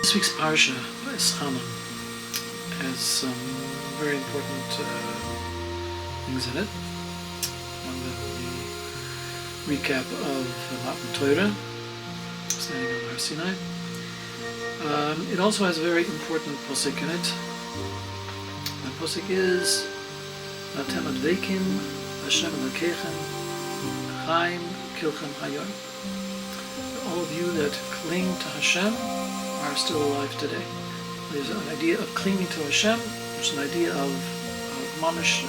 This week's parsha, Eschanan, has some very important things in it. One that the recap of Matan Torah, standing on Har Sinai. It also has a very important posik in it. That posik is Atem Dveikim, Hashem Elokeichem, Chaim Kilchem Hayom. All of you that cling to Hashem are still alive today. There's an idea of clinging to Hashem. There's an idea of mamash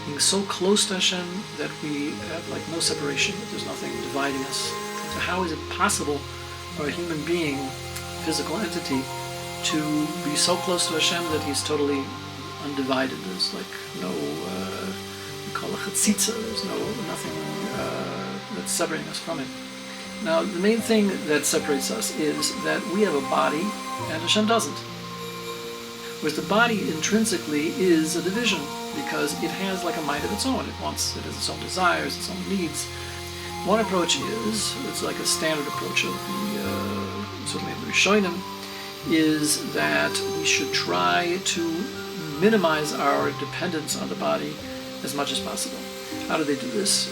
being so close to Hashem that we have like no separation, that there's nothing dividing us. So how is it possible for a human being, physical entity, to be so close to Hashem that he's totally undivided? There's like no, we call it chatzitza, there's nothing that's separating us from Him. Now, the main thing that separates us is that we have a body and Hashem doesn't. Whereas the body intrinsically is a division because it has like a mind of its own. It has its own desires, its own needs. One approach is, it's like a standard approach of the, certainly of the Rishonim, is that we should try to minimize our dependence on the body as much as possible. How do they do this?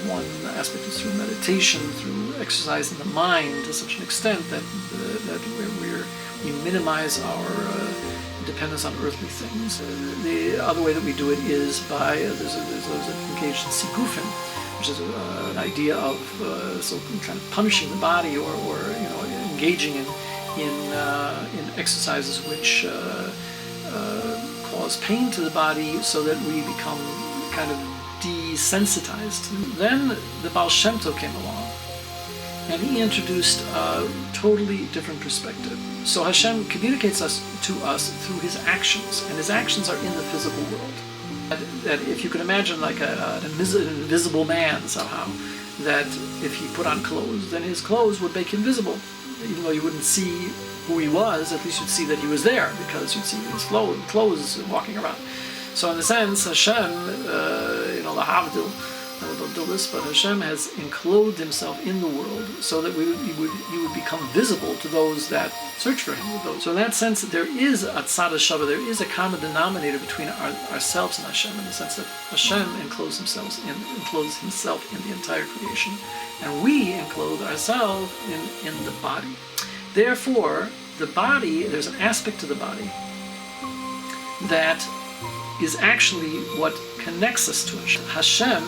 One aspect is through meditation, through exercising the mind to such an extent that we minimize our dependence on earthly things. The other way that we do it is by there's those that engage in sikufin, which is an idea of kind of punishing the body or engaging in exercises which cause pain to the body, so that we become kind of desensitized. Then the Baal Shem Tov came along, and he introduced a totally different perspective. So Hashem communicates to us through His actions, and His actions are in the physical world. That if you could imagine like an invisible man somehow, that if he put on clothes, then his clothes would make him visible. Even though you wouldn't see who he was, at least you'd see that he was there, because you'd see his clothes walking around. So in a sense, Hashem, lahavdil, don't do this, but Hashem has enclosed Himself in the world so that He would become visible to those that search for Him. So in that sense, there is a tzad hashava, there is a common denominator between ourselves and Hashem, in the sense that Hashem encloses Himself in the entire creation, and we enclose ourselves in the body. Therefore, the body, there's an aspect to the body that is actually what connects us to Hashem. Hashem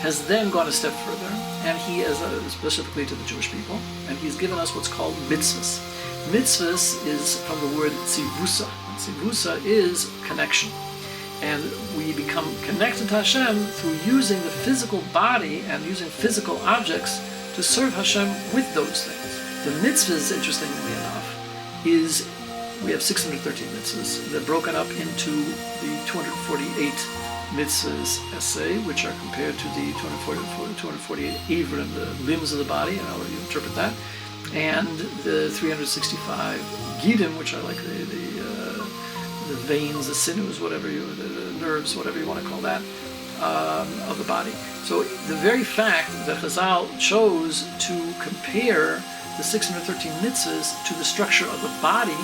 has then gone a step further, and He is specifically to the Jewish people, and He's given us what's called mitzvahs. Mitzvahs is from the word tzivusa. Tzivusa is connection, and we become connected to Hashem through using the physical body and using physical objects to serve Hashem with those things. The mitzvahs, interestingly enough, is we have 613 mitzvahs. They're broken up into the 248 mitzvahs essay, which are compared to the 248 ivrim, the limbs of the body, and how you interpret that, and the 365 gidim, which are like the veins, the sinews, the nerves, whatever you want to call that, of the body. So the very fact that Chazal chose to compare the 613 mitzvahs to the structure of the body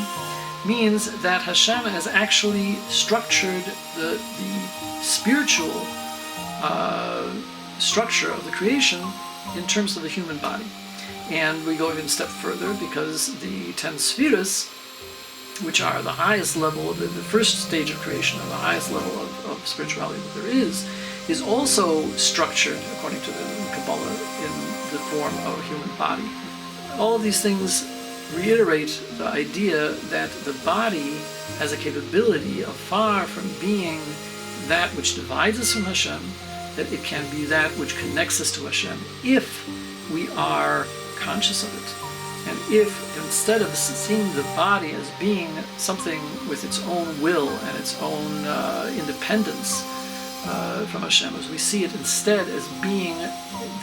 means that Hashem has actually structured the spiritual structure of the creation in terms of the human body. And we go even a step further, because the 10 spheres, which are the highest level, the first stage of creation, or the highest level of spirituality that there is also structured, according to the Kabbalah, in the form of a human body. All of these things reiterate the idea that the body has a capability of, far from being that which divides us from Hashem, that it can be that which connects us to Hashem if we are conscious of it. And if, instead of seeing the body as being something with its own will and its own independence from Hashem, as we see it instead as being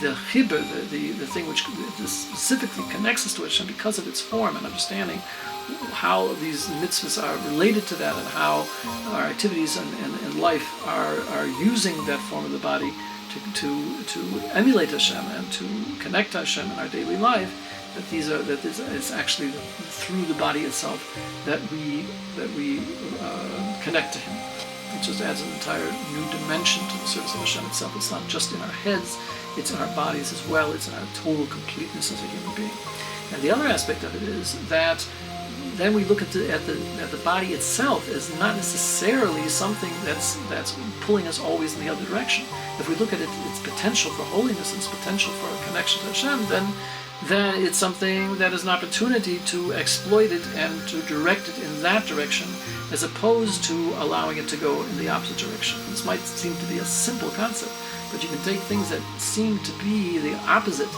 the chibur, the thing which specifically connects us to Hashem because of its form and understanding how these mitzvahs are related to that, and how our activities in life are using that form of the body to emulate Hashem and to connect to Hashem in our daily life, it's actually through the body itself that we connect to Him. It just adds an entire new dimension to the service of Hashem itself. It's not just in our heads, it's in our bodies as well. It's in our total completeness as a human being. And the other aspect of it is that then we look at the body itself as not necessarily something that's pulling us always in the other direction. If we look at its potential for holiness, its potential for a connection to Hashem, then it's something that is an opportunity to exploit it and to direct it in that direction, as opposed to allowing it to go in the opposite direction. This might seem to be a simple concept, but you can take things that seem to be the opposite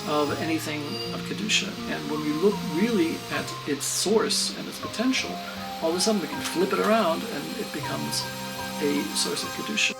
of anything of Kedusha, and when we look really at its source and its potential, all of a sudden we can flip it around and it becomes a source of Kedusha.